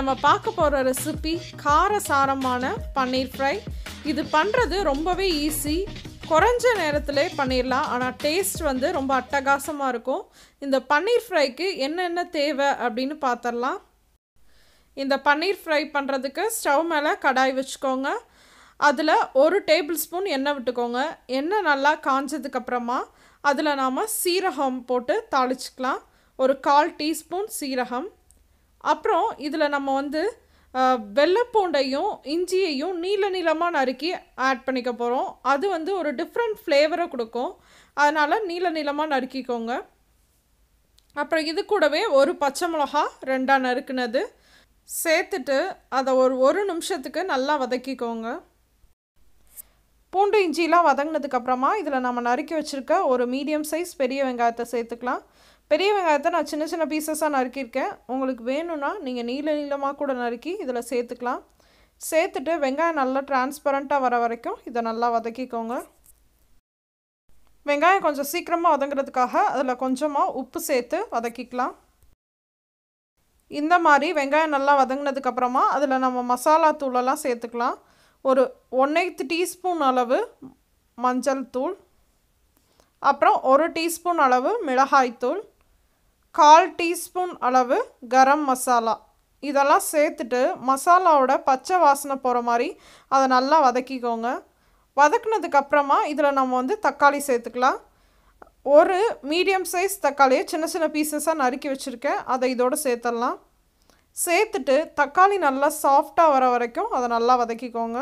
நம்ம பார்க்க போகிற ரெசிபி காரசாரமான பன்னீர் ஃப்ரை. இது பண்ணுறது ரொம்பவே ஈஸி, குறைஞ்ச நேரத்திலே பண்ணிடலாம். ஆனால் டேஸ்ட் வந்து ரொம்ப அட்டகாசமாக இருக்கும். இந்த பன்னீர் ஃப்ரைக்கு என்னென்ன தேவை அப்படின்னு பார்த்துடலாம். இந்த பன்னீர் ஃப்ரை பண்ணுறதுக்கு ஸ்டவ் மேலே கடாய் வச்சுக்கோங்க. அதில் 1 டேபிள் ஸ்பூன் எண்ணெய் விட்டுக்கோங்க. எண்ணெய் நல்லா காஞ்சதுக்கப்புறமா அதில் நாம் சீரகம் போட்டு தாளிச்சிக்கலாம். ஒரு 1/4 டீஸ்பூன் சீரகம். அப்புறம் இதில் நம்ம வந்து வெள்ளைப்பூண்டையும் இஞ்சியையும் நீளமாக நறுக்கி ஆட் பண்ணிக்க போகிறோம். அது வந்து ஒரு டிஃப்ரெண்ட் ஃப்ளேவரை கொடுக்கும். அதனால் நீளமாக நறுக்கிக்கோங்க. அப்புறம் இது கூடவே ஒரு பச்சை மிளகா 2ஆக நறுக்குனது சேர்த்துட்டு அதை ஒரு நிமிஷத்துக்கு நல்லா வதக்கிக்கோங்க. பூண்டு இஞ்சிலாம் வதங்கினதுக்கப்புறமா இதில் நம்ம நறுக்கி வச்சுருக்க ஒரு மீடியம் சைஸ் பெரிய வெங்காயத்தை சேர்த்துக்கலாம். பெரிய வெங்காயத்தை நான் சின்ன சின்ன பீசஸாக நறுக்கியிருக்கேன். உங்களுக்கு வேணும்னா நீங்கள் நீளமாக கூட நறுக்கி இதில் சேர்த்துக்கலாம். சேர்த்துட்டு வெங்காயம் நல்லா டிரான்ஸ்பரண்ட்டாக வர வரைக்கும் இதை நல்லா வதக்கிக்கோங்க. வெங்காயம் கொஞ்சம் சீக்கிரமாக வதங்கிறதுக்காக அதில் கொஞ்சமாக உப்பு சேர்த்து வதக்கிக்கலாம். இந்த மாதிரி வெங்காயம் நல்லா வதங்கினதுக்கப்புறமா அதில் நம்ம மசாலா தூளெல்லாம் சேர்த்துக்கலாம். ஒரு 1/8 டீஸ்பூன் அளவு மஞ்சள் தூள், அப்புறம் 1 டீஸ்பூன் அளவு மிளகாய்த்தூள், 1/4 டீஸ்பூன் அளவு கரம் மசாலா, இதெல்லாம் சேர்த்துட்டு மசாலாவோட பச்சை வாசனை போகிற மாதிரி அதை நல்லா வதக்கிக்கோங்க. வதக்குனதுக்கப்புறமா இதில் நம்ம வந்து தக்காளி சேர்த்துக்கலாம். ஒரு மீடியம் சைஸ் தக்காளியை சின்ன சின்ன பீசஸாக நறுக்கி வச்சுருக்கேன். அதை இதோடு சேர்த்துடலாம். சேர்த்துட்டு தக்காளி நல்லா சாஃப்டாக வர வரைக்கும் அதை நல்லா வதக்கிக்கோங்க.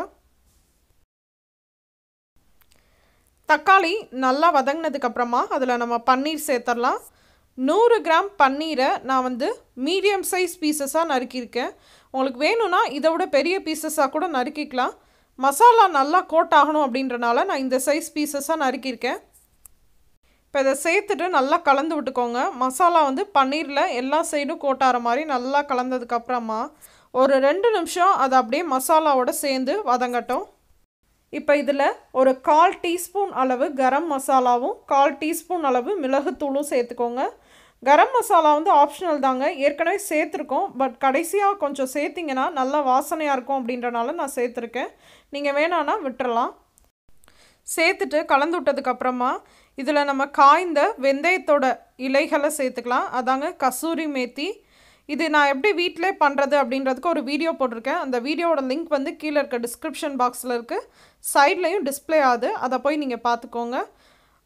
தக்காளி நல்லா வதங்கினதுக்கப்புறமா அதில் நம்ம பன்னீர் சேர்த்துடலாம். 100 கிராம் பன்னீரை நான் வந்து மீடியம் சைஸ் பீசஸாக நறுக்கியிருக்கேன். உங்களுக்கு வேணும்னா இதை விட பெரிய பீசஸாக கூட நறுக்கிக்கலாம். மசாலா நல்லா கோட் ஆகணும் அப்படின்றனால நான் இந்த சைஸ் பீசஸாக நறுக்கியிருக்கேன். இப்போ இதை சேர்த்துட்டு நல்லா கலந்து விட்டுக்கோங்க. மசாலா வந்து பன்னீரில் எல்லா சைடும் கோட்டாகிற மாதிரி நல்லா கலந்ததுக்கப்புறமா ஒரு 2 நிமிஷம் அதை அப்படியே மசாலாவோடு சேர்ந்து வதங்கட்டும். இப்போ இதில் ஒரு 1/4 டீஸ்பூன் அளவு கரம் மசாலாவும் 1/4 டீஸ்பூன் அளவு மிளகுத்தூளும் சேர்த்துக்கோங்க. கரம் மசாலா வந்து ஆப்ஷனல் தாங்க, ஏற்கனவே சேர்த்துருக்கோம். பட் கடைசியாக கொஞ்சம் சேர்த்திங்கன்னா நல்லா வாசனையாக இருக்கும் அப்படின்றனால நான் சேர்த்துருக்கேன். நீங்கள் வேணான்னா விட்டுறலாம். சேர்த்துட்டு கலந்து விட்டதுக்கப்புறமா இதில் நம்ம காய்ந்த வெந்தயத்தோட இலைகளை சேர்த்துக்கலாம். அதாங்க கசூரி மேத்தி. இது நான் எப்படி வீட்டிலே பண்ணுறது அப்படின்றதுக்கு ஒரு வீடியோ போட்டிருக்கேன். அந்த வீடியோவோட லிங்க் வந்து கீழே இருக்க டிஸ்கிரிப்ஷன் பாக்ஸில் இருக்குது. சைட்லேயும் டிஸ்பிளே ஆகுது, அதை போய் நீங்கள் பார்த்துக்கோங்க.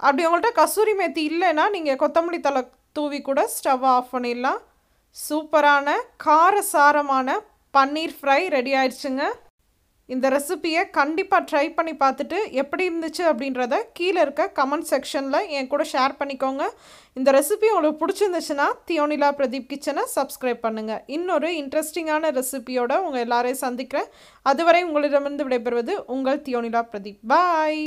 அப்படி உங்கள்கிட்ட கசூரி மேத்தி இல்லைன்னா நீங்கள் கொத்தமல்லி தழை தூவி கூட ஸ்டவ் ஆஃப் பண்ணிடலாம். சூப்பரான காரசாரமான பன்னீர் ஃப்ரை ரெடி ஆயிடுச்சுங்க. இந்த ரெசிபியை கண்டிப்பாக ட்ரை பண்ணி பார்த்துட்டு எப்படி இருந்துச்சு அப்படின்றத கீழே இருக்க கமெண்ட் செக்ஷனில் என் கூட ஷேர் பண்ணிக்கோங்க. இந்த ரெசிபி உங்களுக்கு பிடிச்சிருந்துச்சுன்னா தியோனிலா பிரதீப் கிச்சனை சப்ஸ்கிரைப் பண்ணுங்கள். இன்னொரு இன்ட்ரெஸ்டிங்கான ரெசிபியோட உங்கள் எல்லாரையும் சந்திக்கிறேன். அதுவரை உங்களிடமிருந்து விடைபெறுவது உங்கள் தியோனிலா பிரதீப். பாய்.